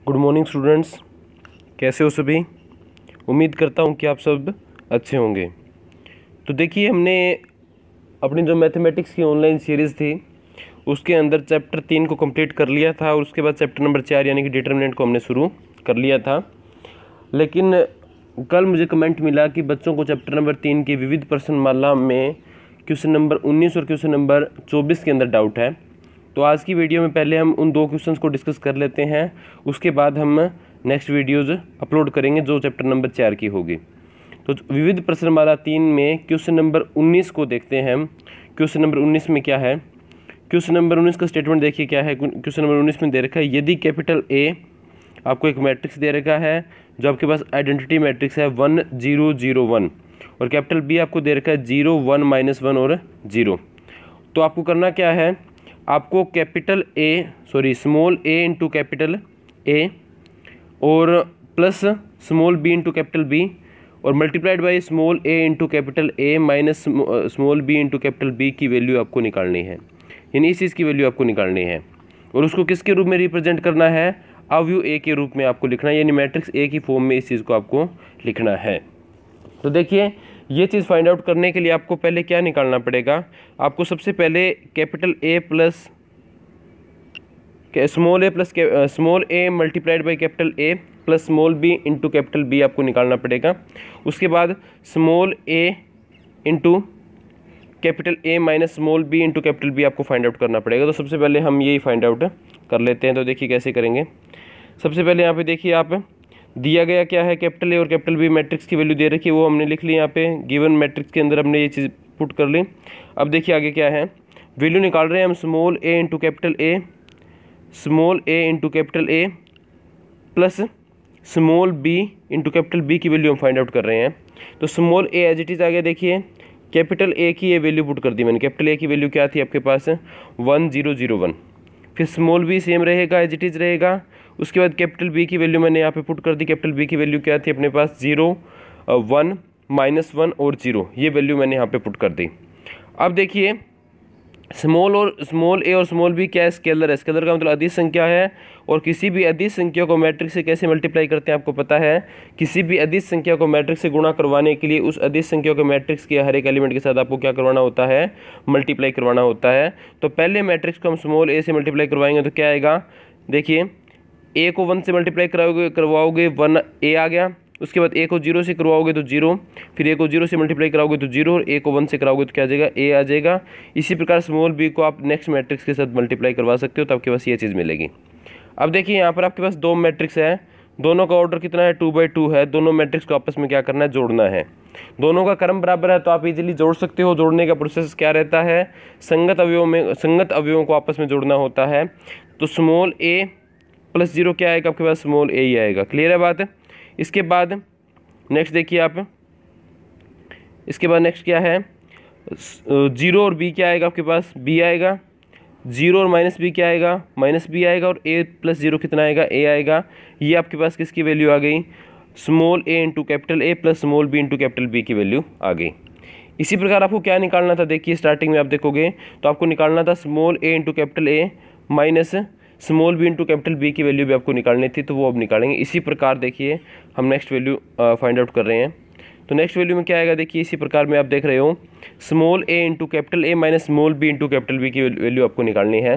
Good morning students, कैसे हो सभी। उम्मीद करता हूँ कि आप सब अच्छे होंगे। तो देखिए, हमने अपनी जो मैथमेटिक्स की ऑनलाइन सीरीज़ थी उसके अंदर चैप्टर 3 को कंप्लीट कर लिया था और उसके बाद चैप्टर नंबर 4 यानी कि डिटर्मिनेंट को हमने शुरू कर लिया था। लेकिन कल मुझे कमेंट मिला कि बच्चों को चैप्टर नंबर 3 की विविध प्रश्नमाला में क्वेश्चन नंबर 19 और क्वेश्चन नंबर 24 के अंदर डाउट है। तो आज की वीडियो में पहले हम उन दो क्वेश्चंस को डिस्कस कर लेते हैं, उसके बाद हम नेक्स्ट वीडियोज़ अपलोड करेंगे जो चैप्टर नंबर 4 की होगी। तो विविध प्रश्नमाला 3 में क्वेश्चन नंबर 19 को देखते हैं हम। क्वेश्चन नंबर 19 में क्या है, क्वेश्चन नंबर 19 का स्टेटमेंट देखिए क्या है। क्वेश्चन नंबर 19 में दे रखा है, यदि कैपिटल ए आपको एक मैट्रिक्स दे रखा है जो आपके पास आइडेंटिटी मैट्रिक्स है 1 0 0 1 और कैपिटल बी आपको दे रखा है 0 1 -1 और 0। तो आपको करना क्या है, आपको capital small A into capital A और plus small B into capital B और multiplied by small A into capital A minus small B into capital B की वैल्यू आपको निकालनी है, यानी इस चीज़ की वैल्यू आपको निकालनी है। और उसको किसके रूप में रिप्रेजेंट करना है, अवयव ए के रूप में आपको लिखना है, यानी मैट्रिक्स ए की फॉर्म में इस चीज़ को आपको लिखना है। तो देखिए, ये चीज़ फाइंड आउट करने के लिए आपको पहले क्या निकालना पड़ेगा, आपको सबसे पहले capital A plus small A multiplied by capital A plus small B into capital B आपको निकालना पड़ेगा। उसके बाद small A into capital A minus small B into capital B आपको फाइंड आउट करना पड़ेगा। तो सबसे पहले हम यही फाइंड आउट कर लेते हैं। तो देखिए कैसे करेंगे। सबसे पहले यहाँ पे देखिए, आप दिया गया क्या है, कैपिटल ए और कैपिटल बी मैट्रिक्स की वैल्यू दे रखी है, वो हमने लिख ली यहाँ पे गिवन मैट्रिक्स के अंदर हमने ये चीज़ पुट कर ली। अब देखिए आगे क्या है, वैल्यू निकाल रहे हैं हम small A into capital A, small A into capital A plus small B into capital B की वैल्यू हम फाइंड आउट कर रहे हैं। तो small A as it is आ गया। देखिए कैपिटल ए की ये वैल्यू पुट कर दी मैंने। कैपिटल ए की वैल्यू क्या थी आपके पास, 1 0 0 1। फिर स्मॉल बी सेम रहेगा, एज इट इज़ रहेगा। उसके बाद कैपिटल बी की वैल्यू मैंने यहाँ पे पुट कर दी। कैपिटल बी की वैल्यू क्या थी अपने पास, 0 1 -1 और 0, ये वैल्यू मैंने यहाँ पे पुट कर दी। अब देखिए, स्मॉल ए और स्मॉल बी क्या है, स्केलर है। स्केलर का मतलब अदिश संख्या है, और किसी भी अदिश संख्या को मैट्रिक्स से कैसे मल्टीप्लाई करते हैं आपको पता है। किसी भी अदिश संख्या को मैट्रिक्स से गुणा करवाने के लिए उस अदिश संख्या को मैट्रिक्स के हर एक एलिमेंट के साथ आपको क्या करवाना होता है, मल्टीप्लाई करवाना होता है। तो पहले मैट्रिक्स को हम स्मॉल ए से मल्टीप्लाई करवाएंगे तो क्या आएगा, देखिए ए को 1 से मल्टीप्लाई करवाओगे 1 ए आ गया। उसके बाद ए को 0 से करवाओगे तो 0, फिर ए को 0 से मल्टीप्लाई कराओगे तो 0 और ए को 1 से कराओगे तो क्या आ जाएगा, ए आ जाएगा। इसी प्रकार स्मॉल बी को आप नेक्स्ट मैट्रिक्स के साथ मल्टीप्लाई करवा सकते हो, तो आपके पास ये चीज़ मिलेगी। अब देखिए यहाँ पर आपके पास दो मैट्रिक्स है, दोनों का ऑर्डर कितना है, 2/2 है। दोनों मैट्रिक्स को आपस में क्या करना है, जोड़ना है। दोनों का क्रम बराबर है तो आप इजीली जोड़ सकते हो। जोड़ने का प्रोसेस क्या रहता है, संगत अवयवों को आपस में जोड़ना होता है। तो स्मॉल ए प्लस 0 क्या आएगा आपके पास, स्मॉल ए ही आएगा। क्लियर है बात। इसके बाद नेक्स्ट देखिए आप, इसके बाद नेक्स्ट क्या है, 0 और बी क्या आएगा आपके पास, बी आएगा। 0 और माइनस बी क्या आएगा, माइनस बी आएगा। और ए प्लस 0 कितना आएगा, ए आएगा। ये आपके पास किसकी वैल्यू आ गई, small A into capital A plus small B into capital B की वैल्यू आ गई। इसी प्रकार आपको क्या निकालना था, देखिए स्टार्टिंग में आप देखोगे तो आपको निकालना था small A into capital A minus small B into capital B की वैल्यू भी आपको निकालनी थी, तो वो अब निकालेंगे। इसी प्रकार देखिए हम नेक्स्ट वैल्यू फाइंड आउट कर रहे हैं। तो नेक्स्ट वैल्यू में क्या आएगा, देखिए इसी प्रकार में आप देख रहे हो, small A into capital A minus small B into capital B की वैल्यू आपको निकालनी है।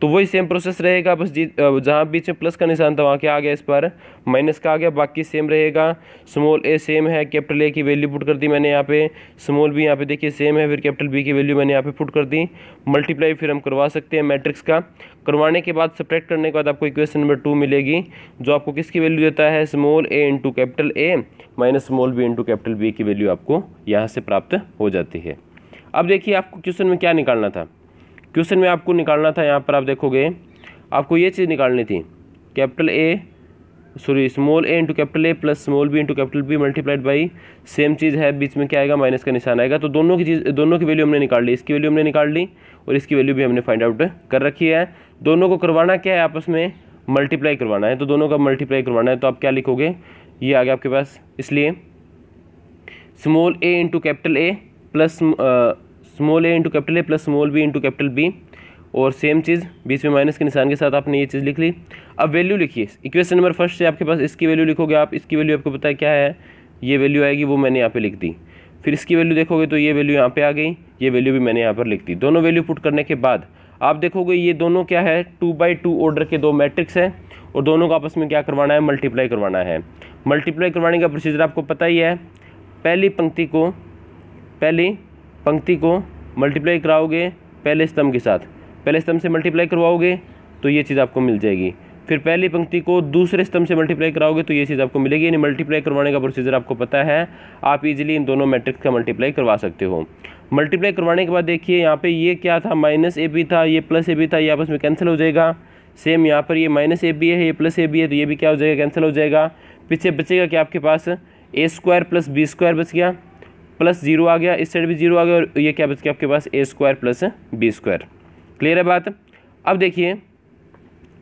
तो वही सेम प्रोसेस रहेगा, बस जहाँ बीच में प्लस का निशान था वहाँ क्या आ गया, इस पर माइनस का आ गया। बाकी सेम रहेगा, स्मॉल ए सेम है, कैपिटल ए की वैल्यू पुट कर दी मैंने यहाँ पे, स्मॉल बी यहाँ पे देखिए सेम है, फिर कैपिटल बी की वैल्यू मैंने यहाँ पे पुट कर दी। मल्टीप्लाई फिर हम करवा सकते हैं मैट्रिक्स का। करवाने के बाद सब्ट्रैक्ट करने के बाद आपको इक्वेशन नंबर 2 मिलेगी, जो आपको किसकी वैल्यू देता है, small A into capital A minus small B into capital B की वैल्यू आपको यहाँ से प्राप्त हो जाती है। अब देखिए आपको क्वेश्चन में क्या निकालना था, क्वेश्चन में आपको निकालना था, यहाँ पर आप देखोगे आपको ये चीज़ निकालनी थी, small A into capital A plus small B into capital B multiplied by same चीज़ है, बीच में क्या आएगा, माइनस का निशान आएगा। तो दोनों की वैल्यू हमने निकाल ली, इसकी वैल्यू हमने निकाल ली और इसकी वैल्यू भी हमने फाइंड आउट कर रखी है। दोनों को करवाना क्या है, आपस में मल्टीप्लाई करवाना है। तो दोनों का मल्टीप्लाई करवाना है तो आप क्या लिखोगे, ये आ गया आपके पास। इसलिए small A into capital A plus small A into capital A plus small B into capital B और सेम चीज़ बीच में माइनस के निशान के साथ आपने ये चीज़ लिख ली। अब वैल्यू लिखिए, इक्वेशन नंबर फर्स्ट से आपके पास इसकी वैल्यू लिखोगे आप, इसकी वैल्यू आपको पता है क्या है, ये वैल्यू आएगी, वो मैंने यहाँ पे लिख दी। फिर इसकी वैल्यू देखोगे तो ये वैल्यू यहाँ पे आ गई, ये वैल्यू भी मैंने यहाँ पर लिख दी। दोनों वैल्यू पुट करने के बाद आप देखोगे ये दोनों क्या है, 2x2 ऑर्डर के दो मैट्रिक्स हैं और दोनों को आपस में क्या करवाना है, मल्टीप्लाई करवाना है। मल्टीप्लाई करवाने का प्रोसीजर आपको पता ही है, पहली पंक्ति को मल्टीप्लाई कराओगे पहले स्तंभ के साथ, पहले स्तंभ से मल्टीप्लाई करवाओगे तो ये चीज़ आपको मिल जाएगी। फिर पहली पंक्ति को दूसरे स्तंभ से मल्टीप्लाई कराओगे तो ये चीज़ आपको मिलेगी। यानी मल्टीप्लाई करवाने का प्रोसीजर आपको पता है, आप इजीली इन दोनों मैट्रिक्स का मल्टीप्लाई करवा सकते हो। मल्टीप्लाई करवाने के बाद देखिए यहाँ पे ये क्या था, -ab था, ये +ab था, ये आपस में कैंसिल हो जाएगा। सेम यहाँ पर ये -ab है, ये +ab है, तो ये भी क्या हो जाएगा, कैंसिल हो जाएगा। पीछे बचेगा क्या आपके पास, a² + b² बच गया, प्लस 0 आ गया, इस साइड भी 0 आ गया, और ये क्या बच गया आपके पास, a² + b²। क्लियर है बात। अब देखिए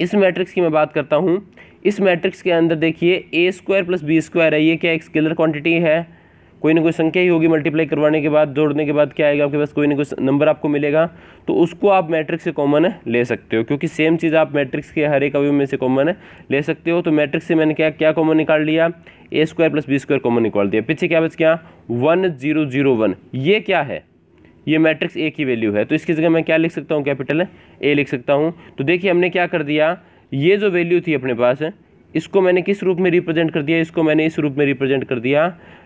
इस मैट्रिक्स की मैं बात करता हूँ। इस मैट्रिक्स के अंदर देखिए a² + b² है, ये क्या एक स्केलर क्वांटिटी है, कोई ना कोई संख्या ही होगी। मल्टीप्लाई करवाने के बाद, जोड़ने के बाद क्या आएगा आपके पास, कोई ना कोई नंबर आपको मिलेगा, तो उसको आप मैट्रिक्स से कॉमन ले सकते हो, क्योंकि सेम चीज़ आप मैट्रिक्स के हर एक अवयव में से कॉमन ले सकते हो। तो मैट्रिक्स से मैंने क्या कॉमन निकाल लिया, a² + b² कॉमन निकाल दिया। पीछे क्या बच गया, 1 0 0 1। ये क्या है, ये मैट्रिक्स ए की वैल्यू है, तो इसकी जगह मैं क्या लिख सकता हूँ, कैपिटल ए लिख सकता हूँ। तो देखिए हमने क्या कर दिया, ये जो वैल्यू थी अपने पास, इसको मैंने किस रूप में रिप्रेजेंट कर दिया, इसको मैंने इस रूप में रिप्रेजेंट कर दिया।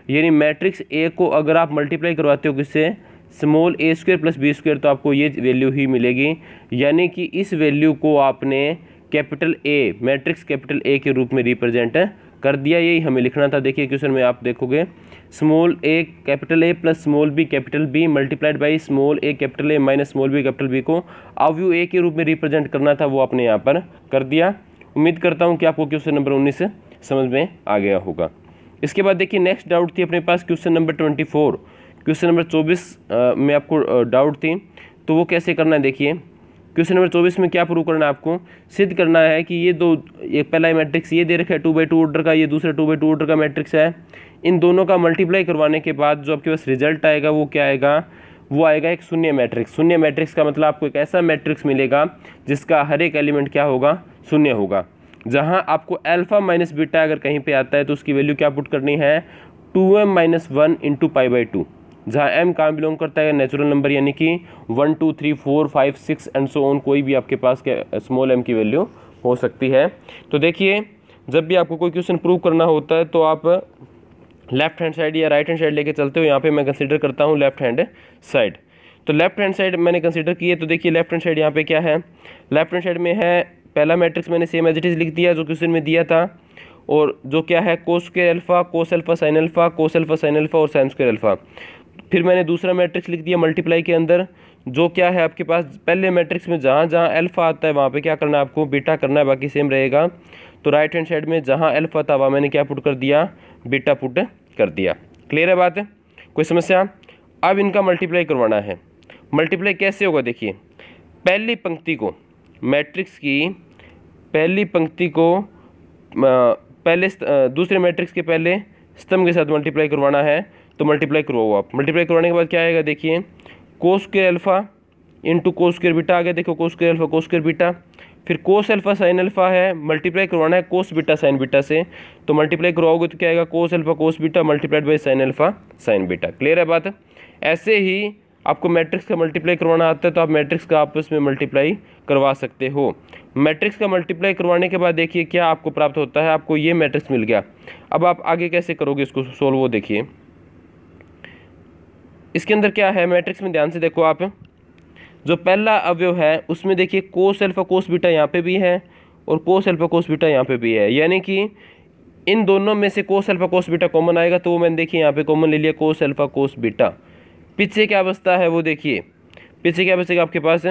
यानी मैट्रिक्स ए को अगर आप मल्टीप्लाई करवाते हो किससे, a² + b², तो आपको ये वैल्यू ही मिलेगी। यानी कि इस वैल्यू को आपने capital A, matrix capital A के रूप में रिप्रेजेंट कर दिया। यही हमें लिखना था। देखिए क्वेश्चन में आप देखोगे a capital A + b capital B multiplied by a capital A - b capital B को अवयव ए के रूप में रिप्रेजेंट करना था, वो आपने यहाँ पर कर दिया। उम्मीद करता हूँ कि आपको क्वेश्चन नंबर 19 समझ में आ गया होगा। इसके बाद देखिए नेक्स्ट डाउट थी अपने पास क्वेश्चन नंबर 24। क्वेश्चन नंबर 24 में आपको डाउट थी, तो वो कैसे करना है। देखिए क्वेश्चन नंबर 24 में क्या प्रूव करना है, आपको सिद्ध करना है कि ये पहला मैट्रिक्स ये दे रखा है 2x2 ऑर्डर का, ये दूसरा 2x2 ऑर्डर का मैट्रिक्स है। इन दोनों का मल्टीप्लाई करवाने के बाद जो आपके पास रिजल्ट आएगा वो क्या आएगा, वो आएगा एक शून्य मैट्रिक्स। शून्य मैट्रिक्स का मतलब आपको एक ऐसा मैट्रिक्स मिलेगा जिसका हर एक एलिमेंट क्या होगा, शून्य होगा। जहां आपको अल्फा - बीटा अगर कहीं पे आता है तो उसकी वैल्यू क्या पुट करनी है, 2m - 1 × π/2। जहाँ m कहाँ बिलोंग करता है, नेचुरल नंबर, यानी कि 1 2 3 4 5 6 एंड सो ऑन, कोई भी आपके पास के स्मॉल m की वैल्यू हो सकती है। तो देखिए जब भी आपको कोई क्वेश्चन प्रूव करना होता है तो आप लेफ्ट हैंड साइड या राइट हैंड साइड लेके चलते हो। यहाँ पे मैं कंसीडर करता हूँ लेफ्ट हैंड साइड। तो लेफ्ट हैंड साइड मैंने कंसीडर की है, तो देखिए लेफ्ट हैंड साइड यहाँ पे क्या है, लेफ्ट हैंड साइड में है पहला मैट्रिक्स मैंने सेम एज इट इज़ लिख दिया जो क्वेश्चन में दिया था, और जो क्या है cos² alpha, cos alpha sin alpha, cos alpha sin alpha और sin² अल्फा। फिर मैंने दूसरा मैट्रिक्स लिख दिया मल्टीप्लाई के अंदर, जो क्या है आपके पास पहले मैट्रिक्स में जहाँ जहाँ अल्फा आता है वहाँ पे क्या करना है आपको, बीटा करना है, बाकी सेम रहेगा। तो राइट हैंड साइड में जहाँ अल्फा था वहाँ मैंने क्या पुट कर दिया, बीटा पुट कर दिया। क्लियर है बात, कोई समस्या। अब इनका मल्टीप्लाई करवाना है। मल्टीप्लाई कैसे होगा, देखिए पहली पंक्ति को, मैट्रिक्स की पहली पंक्ति को पहले दूसरे मैट्रिक्स के पहले स्तंभ के साथ मल्टीप्लाई करवाना है। तो मल्टीप्लाई करवाओ आप। मल्टीप्लाई करवाने के बाद क्या आएगा, देखिए cos² अल्फा × cos² बीटा आ गया। देखो cos² अल्फा cos² बीटा, फिर cos अल्फा sin अल्फा है, मल्टीप्लाई करवाना है cos बीटा sin बीटा से। तो मल्टीप्लाई करवाओगे तो क्या आएगा, cos alpha cos beta multiplied by sin alpha sin beta. Clear है बात। ऐसे ही आपको मैट्रिक्स का मल्टीप्लाई करवाना आता है तो आप मैट्रिक्स का आपस में मल्टीप्लाई करवा सकते हो। मैट्रिक्स का मल्टीप्लाई करवाने के बाद देखिए क्या आपको प्राप्त होता है, आपको ये मैट्रिक्स मिल गया। अब आप आगे कैसे करोगे इसको सोल्व, वो देखिए इसके अंदर क्या है मैट्रिक्स में, ध्यान से देखो आप। जो पहला अवयव है उसमें देखिए cos अल्फा cos बीटा यहाँ पे भी है और cos अल्फा cos बीटा यहाँ पे भी है, यानी कि इन दोनों में से cos alpha cos beta common आएगा, तो वो मैंने देखिए यहाँ पे कॉमन ले लिया cos अल्फा cos बीटा। पीछे क्या बचता है वो देखिए, पीछे क्या बचेगा आपके पास,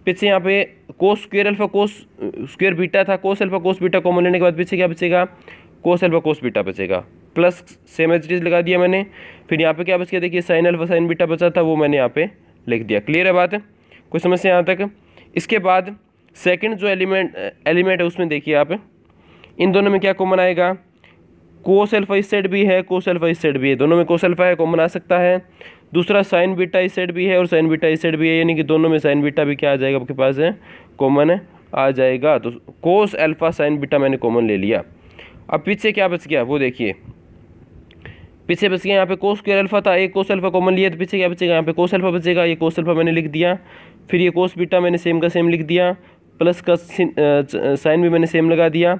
पीछे यहाँ पे cos² अल्फा cos² बीटा था, cos alpha cos beta common लेने के बाद पीछे क्या बचेगा, cos अल्फा cos बीटा बचेगा, plus same as it is लगा दिया मैंने। फिर यहाँ पे क्या बच गया, देखिए sin अल्फा sin बीटा बचा था, वो मैंने यहाँ पे लिख दिया। क्लियर है बात, कोई समस्या यहाँ तक। इसके बाद सेकंड जो एलिमेंट है उसमें देखिए आप, इन दोनों में क्या कॉमन आएगा, cos अल्फा इस साइड भी है cos अल्फा इस साइड भी है, दोनों में cos अल्फा है, कॉमन आ सकता है। दूसरा साइन बीटा इस साइड भी है और साइन बीटा इस साइड भी है, यानी कि दोनों में साइन बीटा भी क्या आ जाएगा आपके पास है, कॉमन आ जाएगा। तो कोस अल्फा साइन बीटा मैंने कॉमन ले लिया। अब पीछे क्या बच गया वो देखिए, पीछे बच गया यहाँ पे कोस स्क्वायर अल्फा था, एक कोस अल्फा कॉमन लिया तो पीछे क्या बचेगा, यहाँ पे कोस अल्फा बचेगा, ये कोस अल्फा मैंने लिख दिया, फिर ये कोस बीटा मैंने सेम का सेम लिख दिया, प्लस का साइन भी मैंने सेम लगा दिया।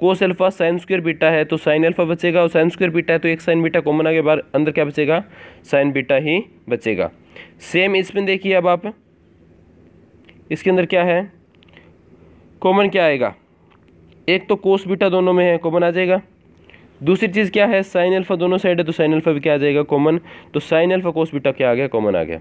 Cos alpha sine square beta है तो साइन अल्फा बचेगा, और साइन स्क्वायर बीटा है तो एक साइन बीटा कॉमन आ गया, बाहर अंदर क्या बचेगा, साइन बीटा ही बचेगा। सेम इसमें देखिए, अब आप इसके अंदर क्या है, कॉमन क्या आएगा, एक तो कोस बीटा दोनों में है, कॉमन आ जाएगा। दूसरी चीज़ क्या है, साइन अल्फा दोनों साइड है तो साइन अल्फा भी क्या आ जाएगा, कॉमन। तो साइन अल्फा कोस बीटा क्या आ गया, कॉमन आ गया।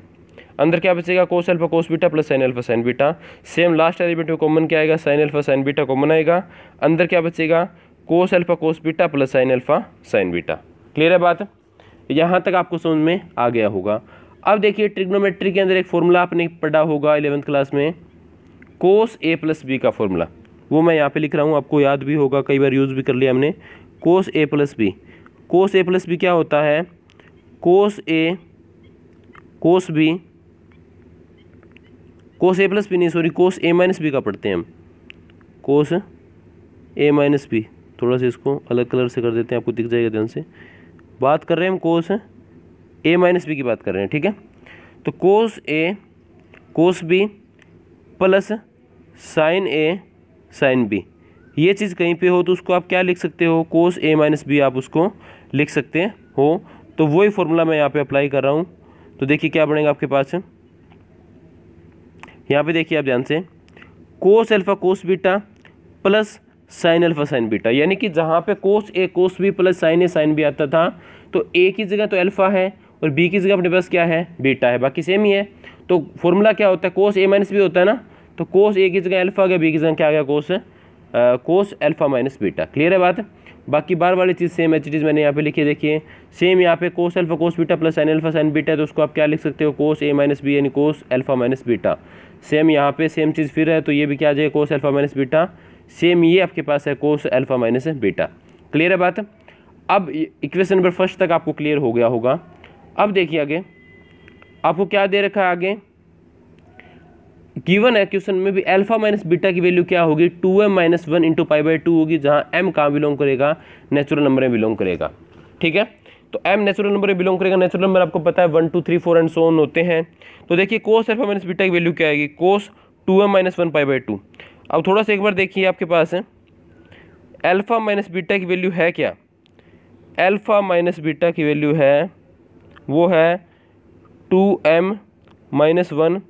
अंदर क्या बचेगा, cos alpha cos beta plus sine alpha sign beta. Same last element में कॉमन क्या आएगा, sine alpha sign beta common आएगा। अंदर क्या बचेगा, cos alpha cos beta plus sine alpha sign beta. Clear है बात, यहाँ तक आपको समझ में आ गया होगा। अब देखिए ट्रिग्नोमेट्री के अंदर एक फॉर्मूला आपने पढ़ा होगा 11th क्लास में, कोस ए प्लस बी का फॉर्मूला, वो मैं यहाँ पे लिख रहा हूँ, आपको याद भी होगा, कई बार यूज़ भी कर लिया हमने। कोस ए प्लस बी, कोस ए प्लस बी क्या होता है, कोस ए कोस बी, कोस ए प्लस बी नहीं सॉरी, कोस ए माइनस बी का पढ़ते हैं हम, कोस ए माइनस बी। थोड़ा सा इसको अलग कलर से कर देते हैं, आपको दिख जाएगा ध्यान से। बात कर रहे हैं हम कोस ए माइनस बी की बात कर रहे हैं, ठीक है। तो कोस ए कोस बी प्लस साइन ए साइन बी, ये चीज़ कहीं पे हो तो उसको आप क्या लिख सकते हो, कोस ए माइनस बी आप उसको लिख सकते हो। तो वही फॉर्मूला मैं यहाँ पे अप्लाई कर रहा हूँ। तो देखिए क्या बनेगा आपके पास, यहाँ पे देखिए आप ध्यान से, cos alpha cos beta plus sine alpha sign beta, यानी कि जहाँ पे कोस ए कोस बी प्लस साइन ए साइन बी आता था, तो ए की जगह तो अल्फा है और बी की जगह अपने पास क्या है, बीटा है, बाकी सेम ही है। तो फॉर्मूला क्या होता है, कोस ए माइनस बी होता है ना, तो कोस ए की जगह अल्फा आ गया, बी की जगह क्या आ गया, cos alpha minus beta. Clear है बात। बाकी बार वाली चीज़ सेम एच मैंने यहाँ पे लिखी, देखिए सेम यहाँ पे cos alpha cos beta plus sine alpha sign beta है, तो उसको आप क्या लिख सकते हो, कोस ए माइनस बी यानी cos alpha minus beta. Same यहाँ पे सेम चीज़ फिर है, तो ये भी क्या आ जाएगा, cos alpha minus beta. Same ये आपके पास है cos alpha minus beta. Clear है बात। अब इक्वेशन नंबर फर्स्ट तक आपको क्लियर हो गया होगा। अब देखिए आगे आपको क्या दे रखा है, आगे गिवन है क्वेश्चन में भी अल्फा माइनस बीटा की वैल्यू क्या होगी, 2m minus 1 into pi by 2 होगी, जहाँ m कहाँ बिलोंग करेगा, नेचुरल नंबर में बिलोंग करेगा। ठीक है, तो m नेचुरल नंबर में बिलोंग करेगा। नेचुरल नंबर आपको पता है 1 2 3 4 एंड सो ऑन होते हैं। तो देखिए कोस अल्फा माइनस बीटा की वैल्यू क्या आएगी, कोस 2m माइनस 1 पाई बाई 2। अब थोड़ा सा एक बार देखिए आपके पास है अल्फा माइनस बीटा की वैल्यू है क्या, अल्फा माइनस बीटा की वैल्यू है वो है 2m माइनस 1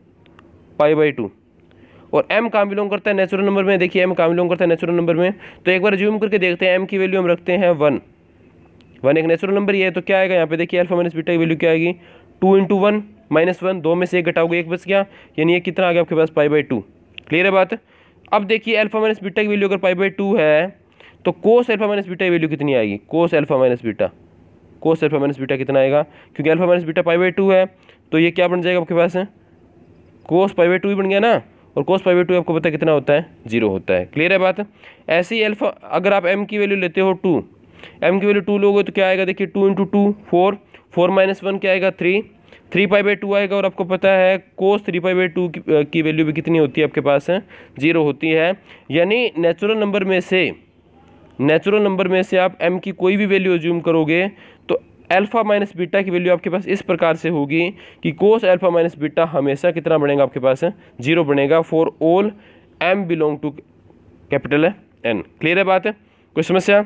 पाई बाई 2। और m कहाँ बिलोंग करता है, नेचुरल नंबर में। देखिए m कहाँ बिलोंग करता है, नेचुरल नंबर में। तो एक बार जूम करके देखते हैं, m की वैल्यू हम रखते हैं 1 एक नेचुरल नंबर ही है। तो क्या आएगा यहाँ पे, देखिए अल्फा माइनस बीटा की वैल्यू क्या आएगी, 2 इंटू 1 माइनस 1, 2 में से 1 घटाओगे 1 बच गया, यानी ये कितना आ गया आपके पास, पाई बाई 2। क्लियर है बात। अब देखिए अल्फा माइनस बीटा की वैल्यू अगर पाई बाई 2 है तो कोस अल्फा माइनस बीटा की वैल्यू कितनी आएगी, cos alpha minus beta, cos alpha minus beta कितना आएगा, क्योंकि alpha minus beta pi by 2 है, तो ये क्या बन जाएगा आपके पास है, कोस पाई बाई 2 ही बन गया ना। और कोस पाई बाई 2 आपको पता है कितना होता है, 0 होता है। क्लियर है बात। ऐसे ही अल्फा अगर आप m की वैल्यू लेते हो 2, m की वैल्यू 2 लोगे तो क्या आएगा, देखिए 2 इंटू 2 4, 4 माइनस 1 क्या आएगा 3 पाई बाई 2 आएगा। और आपको पता है कोस 3 पाई बाई 2 की वैल्यू भी कितनी होती है आपके पास है, 0 होती है। यानी नेचुरल नंबर में से आप m की कोई भी वैल्यू अज्यूम करोगे तो अल्फा माइनस बीटा की वैल्यू आपके पास इस प्रकार से होगी कि कोस अल्फा माइनस बीटा हमेशा कितना बनेगा आपके पास है, 0 बनेगा for all m belong to capital N। Clear है बात है, कोई समस्या।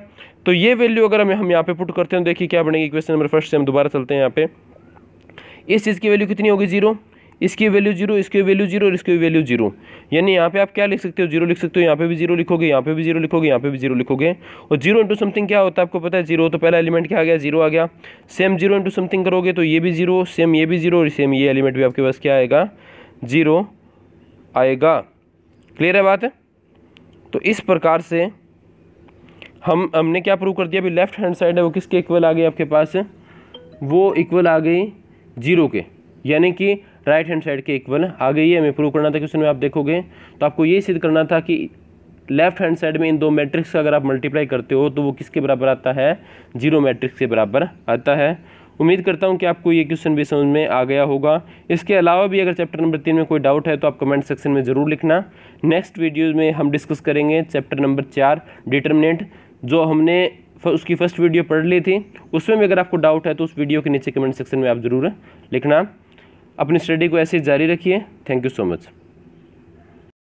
तो ये वैल्यू अगर हम यहाँ पे पुट करते हैं तो देखिए क्या बनेगी, क्वेश्चन नंबर फर्स्ट से हम दोबारा चलते हैं। यहाँ पे इस चीज़ की वैल्यू कितनी होगी, 0, इसकी वैल्यू 0, इसकी वैल्यू 0 और इसकी वैल्यू 0। यानी यहाँ पे आप क्या लिख सकते हो, 0 लिख सकते हो, यहाँ पे भी 0 लिखोगे, यहाँ पे भी 0 लिखोगे, यहाँ पे भी 0 लिखोगे। और 0 इंटू समथिंग क्या होता है आपको पता है, 0, तो पहला एलिमेंट क्या आ गया, 0 आ गया। सेम 0 इंटू समथिंग करोगे तो ये भी 0, सेम ये भी 0 और सेम ये एलिमेंट भी आपके पास क्या आएगा, 0 आएगा। क्लियर है बात। तो इस प्रकार से हमने क्या प्रूव कर दिया, अभी लेफ्ट हैंड साइड है वो किसके इक्वल आ गई आपके पास, वो इक्वल आ गई 0 के, यानी कि राइट हैंड साइड के इक्वल आ गई है। हमें प्रूव करना था क्वेश्चन में, आप देखोगे तो आपको ये सिद्ध करना था कि लेफ्ट हैंड साइड में इन दो मैट्रिक्स का अगर आप मल्टीप्लाई करते हो तो वो किसके बराबर आता है, 0 मैट्रिक्स के बराबर आता है। उम्मीद करता हूँ कि आपको ये क्वेश्चन भी समझ में आ गया होगा। इसके अलावा भी अगर चैप्टर नंबर 3 में कोई डाउट है तो आप कमेंट सेक्शन में ज़रूर लिखना। नेक्स्ट वीडियो में हम डिस्कस करेंगे चैप्टर नंबर 4 डिटर्मिनेंट, जो हमने उसकी फर्स्ट वीडियो पढ़ ली थी। उसमें भी अगर आपको डाउट है तो उस वीडियो के नीचे कमेंट सेक्शन में आप ज़रूर लिखना। अपनी स्टडी को ऐसे ही जारी रखिए। Thank you so much.